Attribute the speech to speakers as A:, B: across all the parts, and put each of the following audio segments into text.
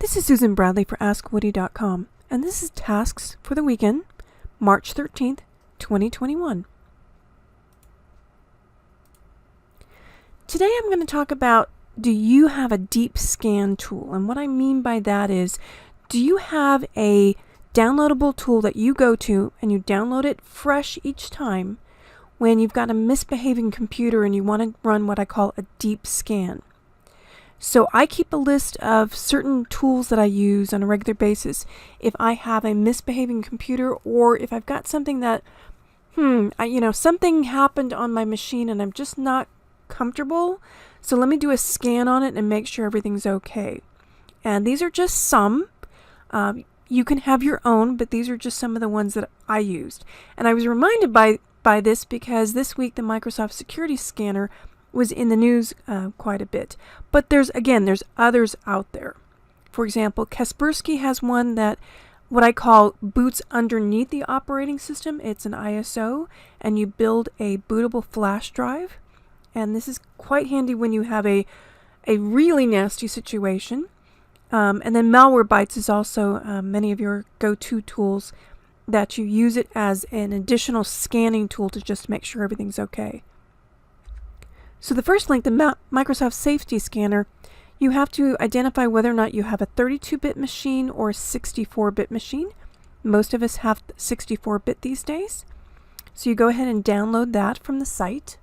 A: This is Susan Bradley for AskWoody.com, and this is Tasks for the Weekend, March 13th, 2021. Today I'm going to talk about, do you have a deep scan tool? And what I mean by that is, do you have a downloadable tool that you go to and you download it fresh each time when you've got a misbehaving computer and you want to run what I call a deep scan? So I keep a list of certain tools that I use on a regular basis if I have a misbehaving computer, or if I've got something that, something happened on my machine and I'm just not comfortable. So let me do a scan on it and make sure everything's okay. And these are just some. You can have your own, but these are just some of the ones that I used. And I was reminded by this because this week the Microsoft Security Scanner was in the news quite a bit. But there's others out there. For example, Kaspersky has one that what I call boots underneath the operating system. It's an ISO, and you build a bootable flash drive. And this is quite handy when you have a really nasty situation. And then Malwarebytes is also many of your go-to tools that you use it as an additional scanning tool to just make sure everything's okay. So the first link, the Microsoft Safety Scanner, you have to identify whether or not you have a 32-bit machine or a 64-bit machine. Most of us have 64-bit these days. So you go ahead and download that from the site.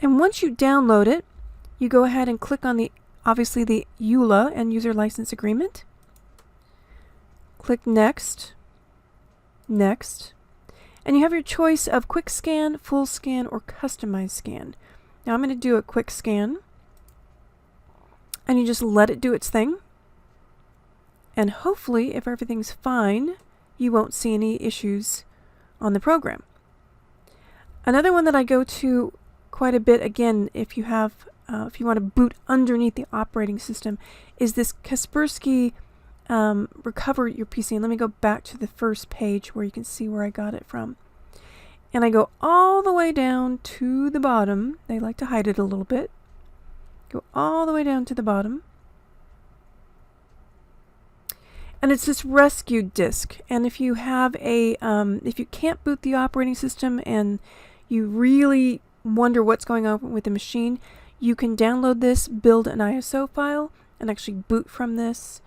A: And once you download it, you go ahead and click on obviously the EULA, End User License Agreement. Click Next, Next. And you have your choice of quick scan, full scan, or customized scan. Now I'm going to do a quick scan. And you just let it do its thing. And hopefully, if everything's fine, you won't see any issues on the program. Another one that I go to quite a bit, again, if you want to boot underneath the operating system, is this Kaspersky Recovery your PC. And let me go back to the first page where you can see where I got it from. And I go all the way down to the bottom. They like to hide it a little bit. Go all the way down to the bottom. And it's this rescue disk. And if you have if you can't boot the operating system and you really wonder what's going on with the machine, you can download this, build an ISO file, and actually boot from this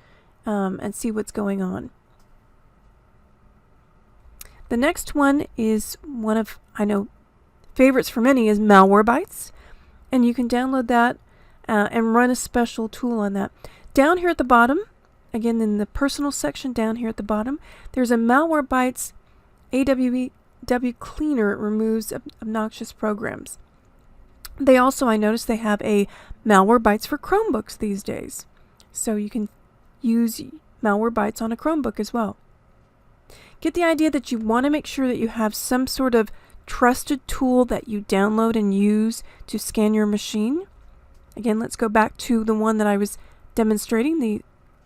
A: and see what's going on. The next one is one of, I know, favorites for many is Malwarebytes. And you can download that and run a special tool on that. Down here at the bottom, again in the personal section down here at the bottom, there's a Malwarebytes AWW cleaner. It removes obnoxious programs. They also, I noticed, they have a Malwarebytes for Chromebooks these days. So you can use Malwarebytes on a Chromebook as well. Get the idea that you want to make sure that you have some sort of trusted tool that you download and use to scan your machine. Again, let's go back to the one that I was demonstrating, the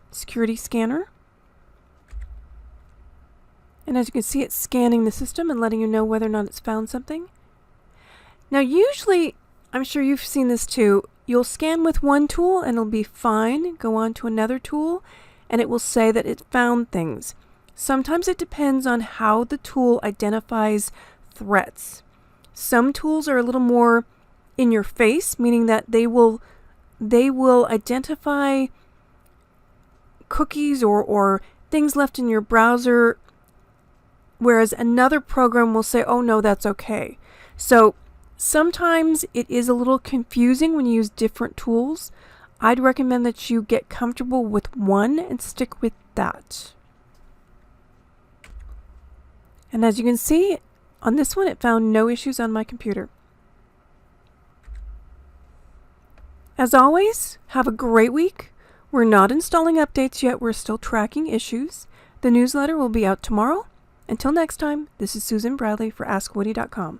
A: security scanner. And as you can see, it's scanning the system and letting you know whether or not it's found something. Now usually, I'm sure you've seen this too, you'll scan with one tool and it'll be fine, go on to another tool, and it will say that it found things. Sometimes it depends on how the tool identifies threats. Some tools are a little more in your face, meaning that they will identify cookies or things left in your browser, whereas another program will say, oh no, that's okay. So sometimes it is a little confusing when you use different tools. I'd recommend that you get comfortable with one and stick with that. And as you can see, on this one, it found no issues on my computer. As always, have a great week. We're not installing updates yet. We're still tracking issues. The newsletter will be out tomorrow. Until next time, this is Susan Bradley for AskWoody.com.